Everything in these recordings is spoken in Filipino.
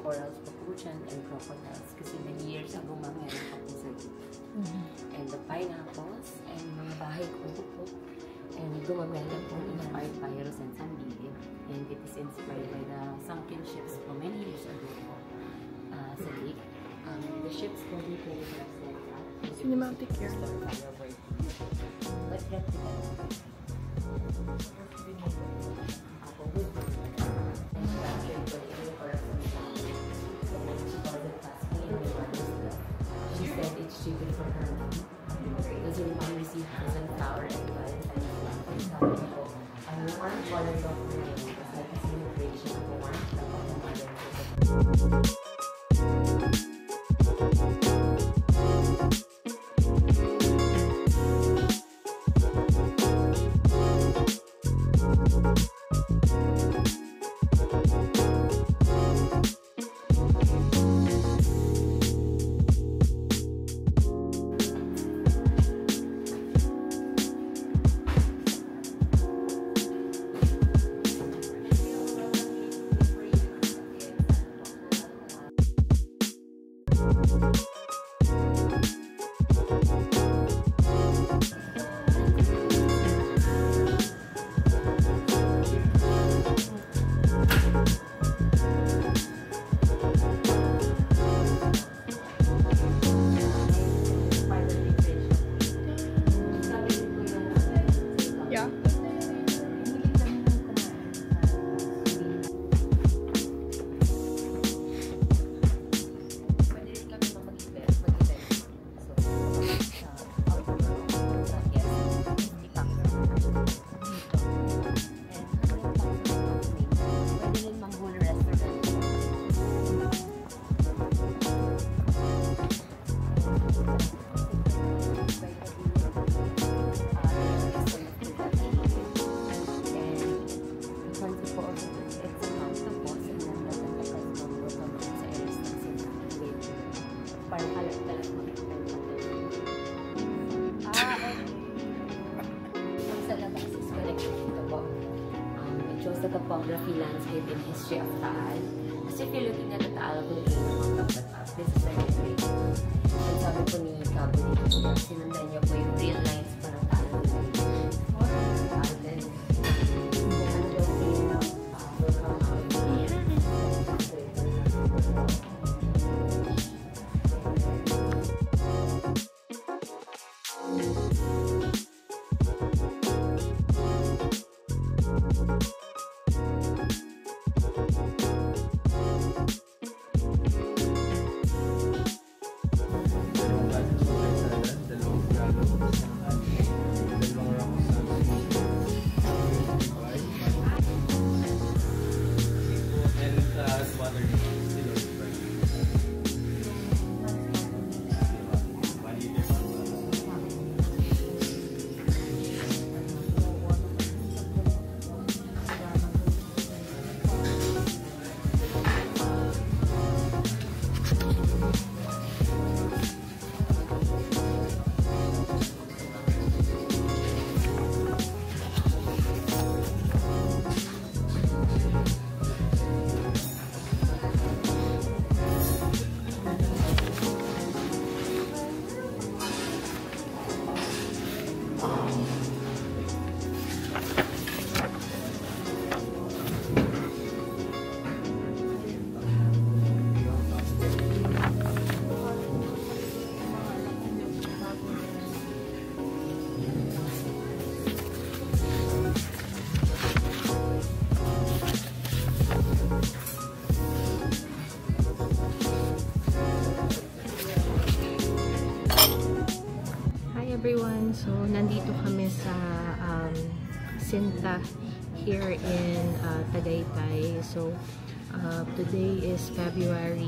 Corals, papuchan, and crocodiles kasi many years ago mga meron pa po sa dito. And the pineapples, and mga bahay kuko, and gumaganda po inspired by Rosan Sandigan. And it is inspired by the sunken ships from many years ago po sa lake. The ships po dito represent cinematic here. But practical. She said it's cheaper for her because you will receive sunflower and Valentine's Day. And the one color of the name is like a celebration of the warmth of the mother. The topography, landscape, and history of Taal. As if you're looking at the Taal volcano, this is very great. And sabi po ni Cabo dito, sinundan niya po yung real lines po ng Taal volcano. And then, everyone! So, nandito kami sa Sinta here in Tagaytay. So, today is February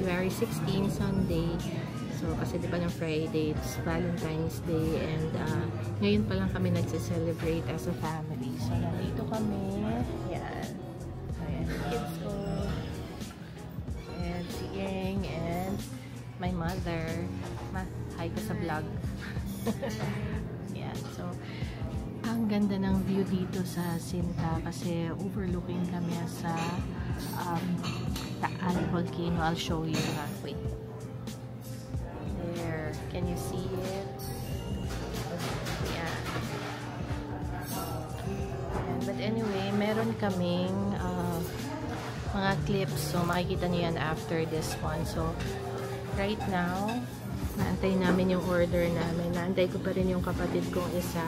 16, Sunday. So, kasi di ba ng Friday, it's Valentine's Day, and ngayon pa lang kami nagse-celebrate as a family. So, nandito kami. Yan. Ayan, kids ko. And si Yeng and my mother. Hi ka sa vlog. Yan. So, ang ganda ng view dito sa Sinta kasi overlooking kami sa Taal volcano. I'll show you. Wait. There. Can you see it? Yeah. But anyway, meron kaming mga clips. So, makikita niyo yan after this one. So, right now, naantay namin yung order namin. Naantay ko pa rin yung kapatid kong isa.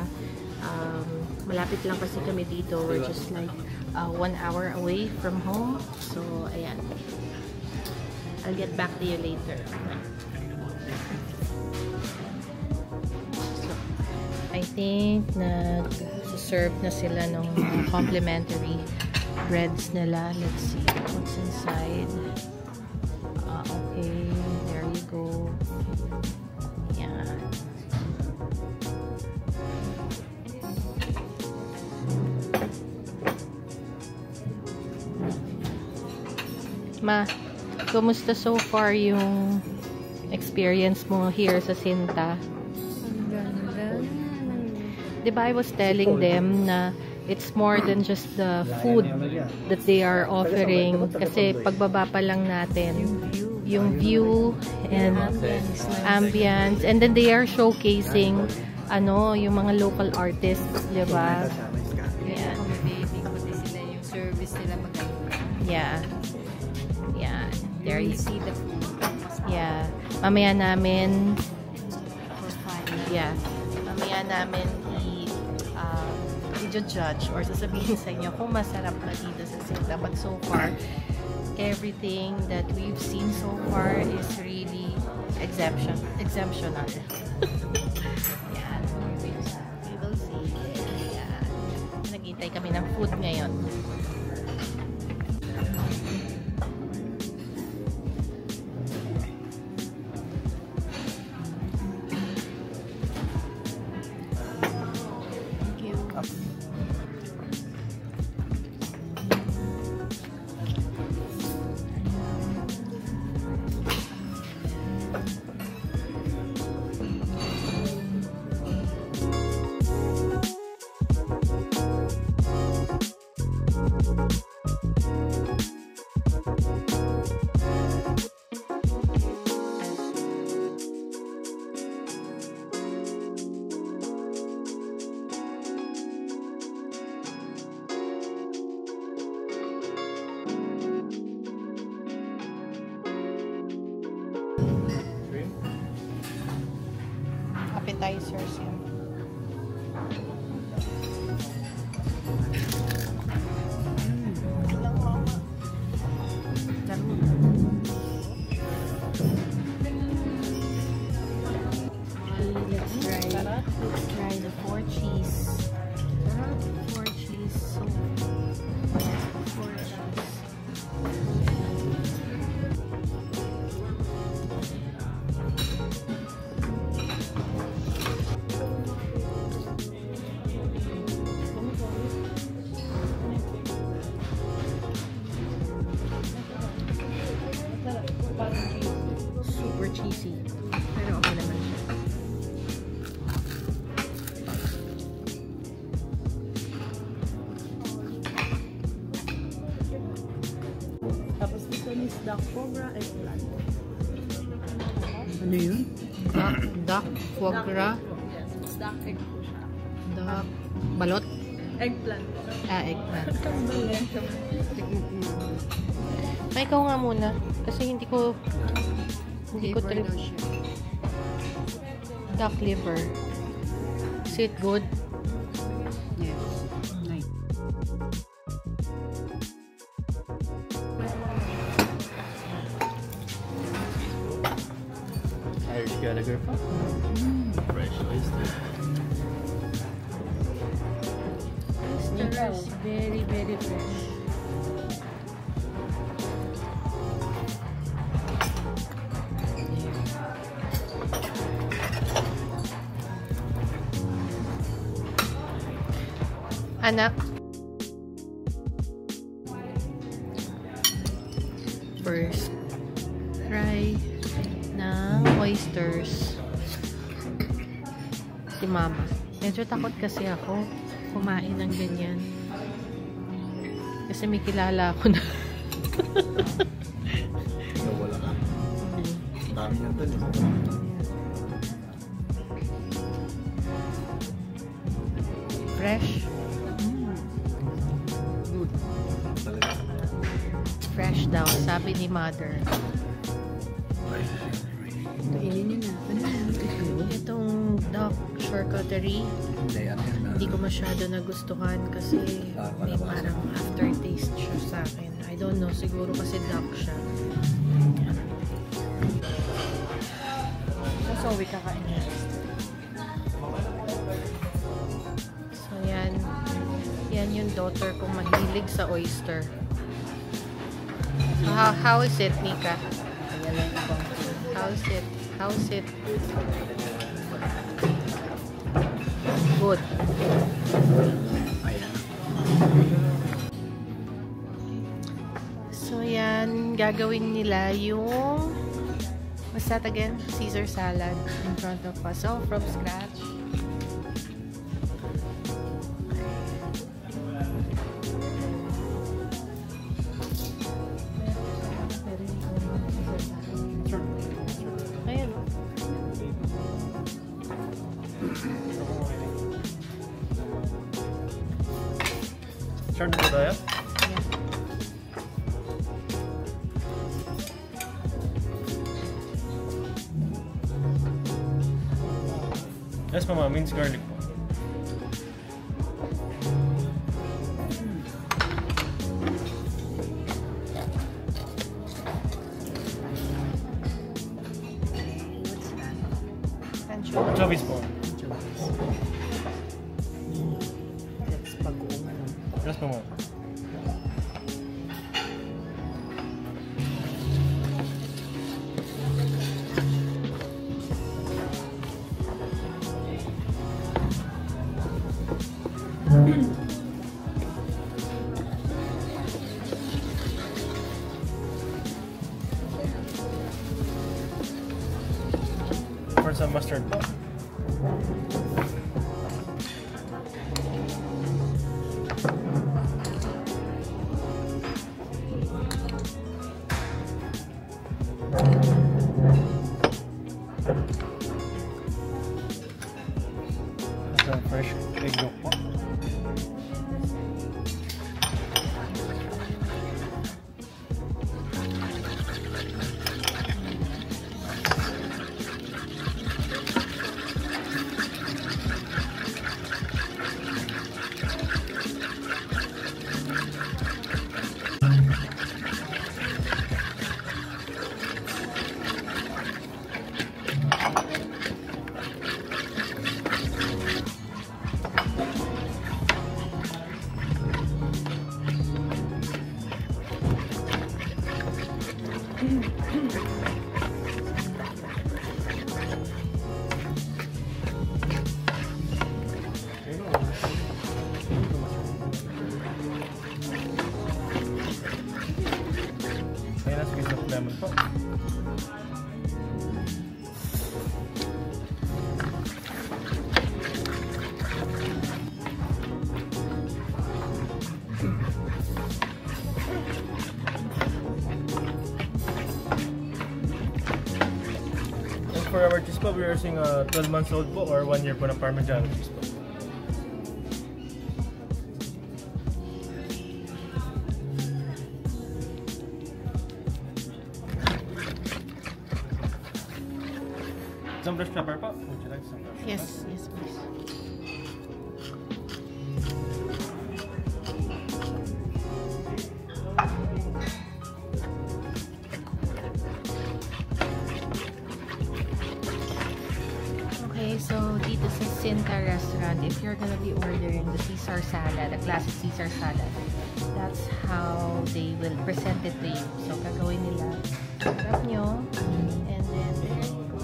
Malapit lang kasi kami dito. We're just like 1 hour away from home. So, ayan. I'll get back to you later. So, I think nag-serve na sila ng complimentary breads nila. Let's see what's inside. Okay, there you go. Yan. Ma, kumusta so far yung experience mo here sa Sinta? Diba I was telling them na it's more than just the food that they are offering. Kasi pagbaba pa lang natin, yung view and ambience. And then they are showcasing yung mga local artists, diba? Yeah. Yung service nila maganda. Yeah. Yeah. There you see the food. Yeah. Mamaya namin i-judge or sasabihin sa inyo kung masarap na dito sa Sinta. But so far, everything that we've seen so far is really exceptional. Yan. We will see. Yan. Naghintay kami ng food ngayon. Appetizers yan. Let's try the 4 cheese. 4 cheese. So, 4 cheese. Super cheesy. Pero okay naman siya. Tapos ito is duck cobra eggplant. Ano yun? Duck, foie gras, Yes, duck egg po siya. duck, balot. Eggplant. Eggplant. Balento. Ay, ikaw nga muna. Kasi hindi ko trip. Duck liver. Is it good? Yes. Nice. Irish Gallagher pa. Fresh oyster. Oysters, very, very fresh. Anak, first try ng oysters si Mama. Medyo takot kasi ako kumain ng ganyan kasi may kilala ako na. Wala ka. Dami na to. Fresh. Good. Talaga. Fresh daw, sabi ni Mother. Kainin niyo na. Itong duck charcuterie, hindi ko masyado nagustuhan kasi may parang aftertaste siya sa akin. I don't know, siguro kasi duck siya. So, we kakain na. So, yan. Yan yung daughter kong mahilig sa oyster. So, how is it, Mika? How is it? How is it? Good. Ayan. So, yan. Gagawin nila yung what's that again? Caesar salad in front of us. So, from scratch. Ayan. Start na tayo? Yes, Mama, minced garlic po. Anchovies po. That's pag-uuma lang. Yes, Mama. For some mustard po. Some fresh egg yolk po. Kaya na squeeze of lemon po. And for our cheese po, we are using 12 months old po or 1 year po na Parmesan cheese po. Some fresh pepper po. Would you like some fresh pepper? Yes, yes, please. sa Cinta restaurant, if you're gonna be ordering the Caesar salad, the classic Caesar salad, that's how they will present it to you. So, gagawin nila, harap nyo, and then there you go.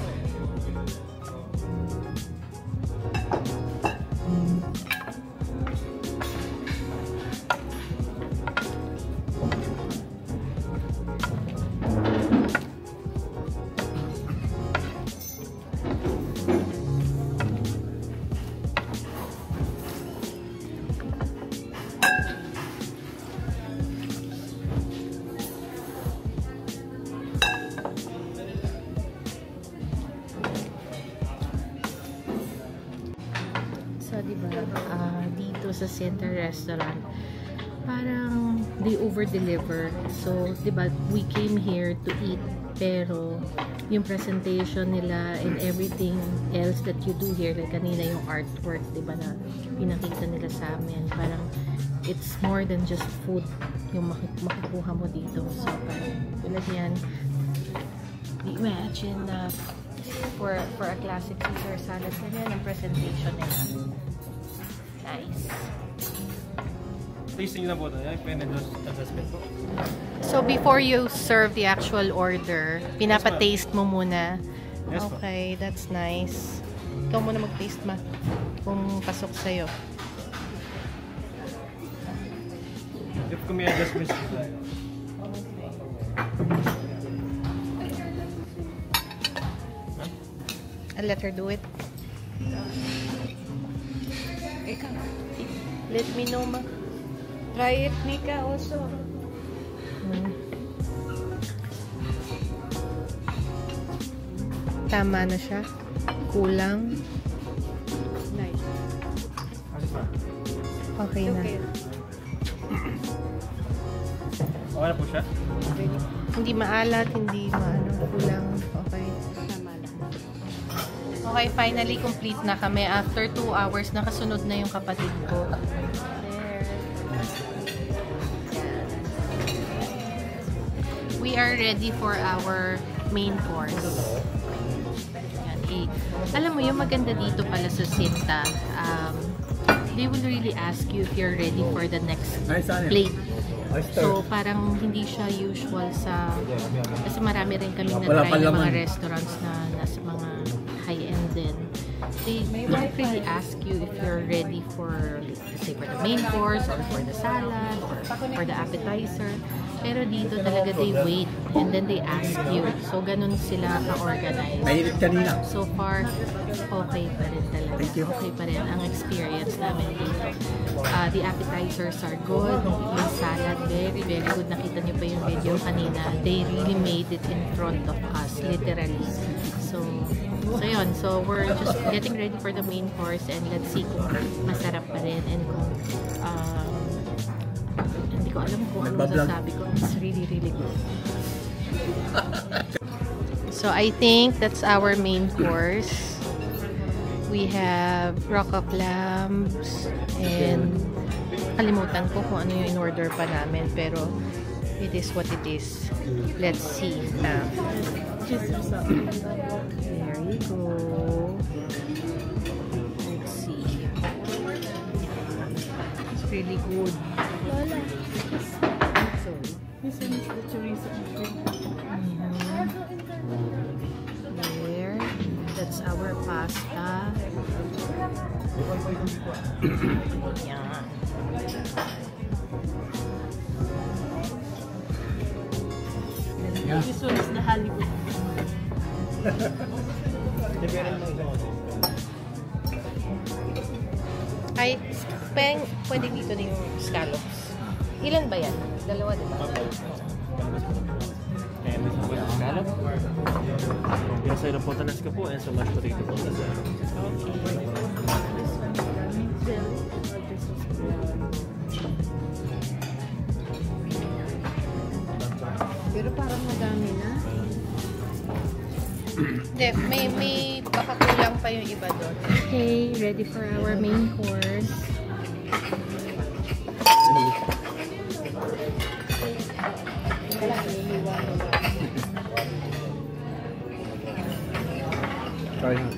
So, diba, dito sa Center Restaurant, parang they over-deliver. So, diba, we came here to eat, pero yung presentation nila and everything else that you do here, like kanina yung artwork, diba, na pinakita nila sa amin, parang it's more than just food yung makukuha mo dito. So, parang tulad yan, imagine na for a classic Caesar salad, ganyan ang presentation nila. Nice. Tasting na po ito. Adjustment po. So, before you serve the actual order, pinapa-taste mo muna. Yes, okay, that's nice. Ikaw muna mag-taste ma kung pasok sa'yo. If kung may adjustments po tayo. I'll let her do it. Let me know, ma. Try it, Mika, also. Tama na siya. Kulang. Nice. Okay na. Okay. Okay na po siya? Hindi maalat, hindi maano, kulang. Okay. Tama lang. Okay, finally complete na kami. After 2 hours, nakasunod na yung kapatid ko. There. We are ready for our main course. Yan, eh. Alam mo, yung maganda dito pala sa Cinta, they will really ask you if you're ready for the next plate. So, parang hindi siya usual sa... Kasi marami rin kaming na-try ng mga restaurants na nasa mga high-end din. They don't really ask you if you're ready for, let's say, for the main course or for the salad or for the appetizer. Pero dito talaga they wait and then they ask you. So, ganun sila ka-organize. So far, okay pa rin talaga. Okay pa rin ang experience namin dito. The appetizers are good. Yung salad, very, very good. Nakita niyo pa yung video kanina. They really made it in front of us, literally. So yun. So, we're just getting ready for the main course and let's see kung masarap pa rin and kung hindi ko alam kung ano masasabi ko. It's really, really good. So, I think that's our main course. We have rock of lambs and kalimutan ko kung ano yung in-order pa namin pero it is what it is. Let's see now. There you go. Let's see. It's really good. Lola. Sorry. This one is the chorizo. There. That's our pasta. Yan. This one is the Hollywood. Ay, pwede dito na yung scallops. Ilan ba yan? Dalawa, di ba? Scallop. Yung sa potanas ka po and sa mashed potato po. Pero parang madami na. Hindi, may baka kulang pa yung iba doon. Okay, ready for our main course.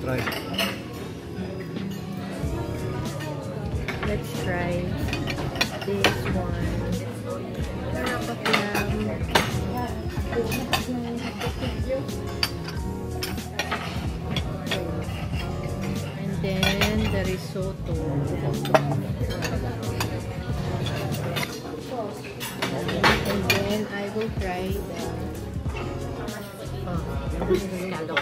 Try. risotto. And then I will try the scallop.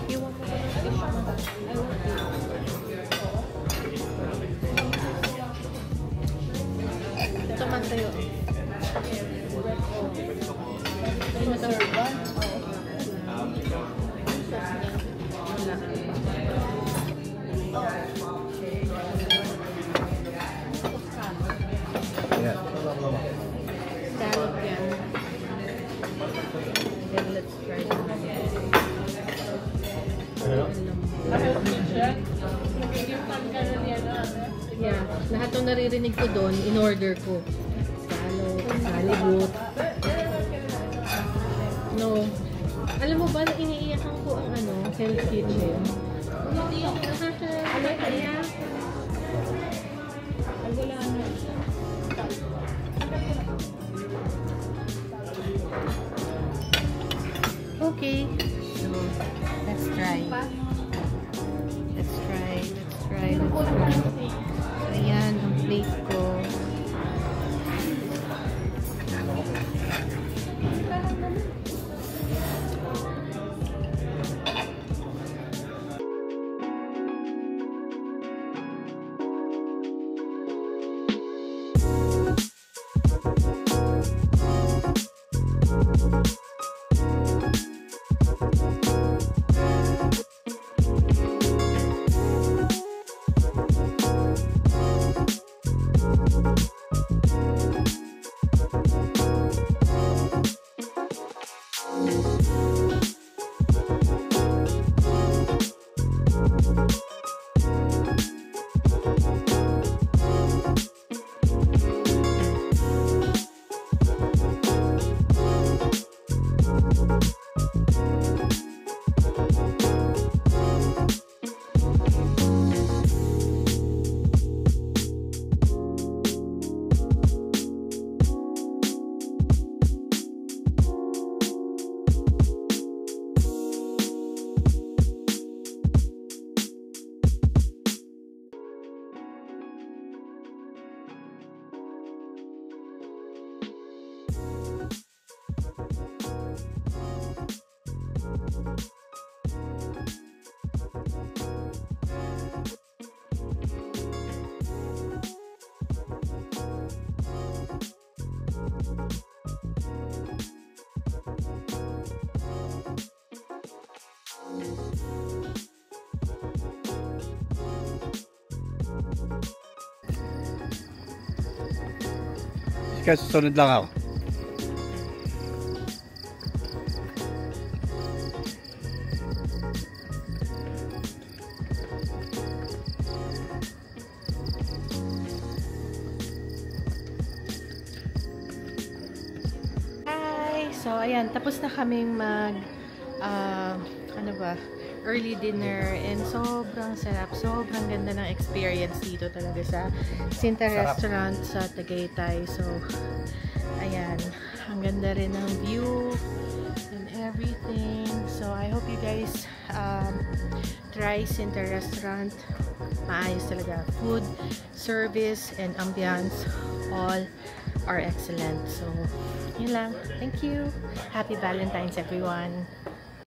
You want more fish? I want it. Ito man tayo. Scallop yan. Then let's try it. Yeah, lahat ng naririnig ko doon, in-order ko. Scallop, halibut. No. Alam mo ba na iniiyakan ko ang Hell's Kitchen? Hindi yung nakakaya. Okay. So, let's try. Let's try. So, ayan, ang plate ko. Kaya susunod lang ako. Hi! So, ayan. Tapos na kaming early dinner and sobrang sarap. Sobrang ganda ng experience dito talaga sa Sinta Restaurant sa Tagaytay. So, ayan. Ang ganda rin ng view and everything. So, I hope you guys try Sinta Restaurant. Maayos talaga. Food, service, and ambiance all are excellent. So, yun lang. Thank you. Happy Valentine's, everyone.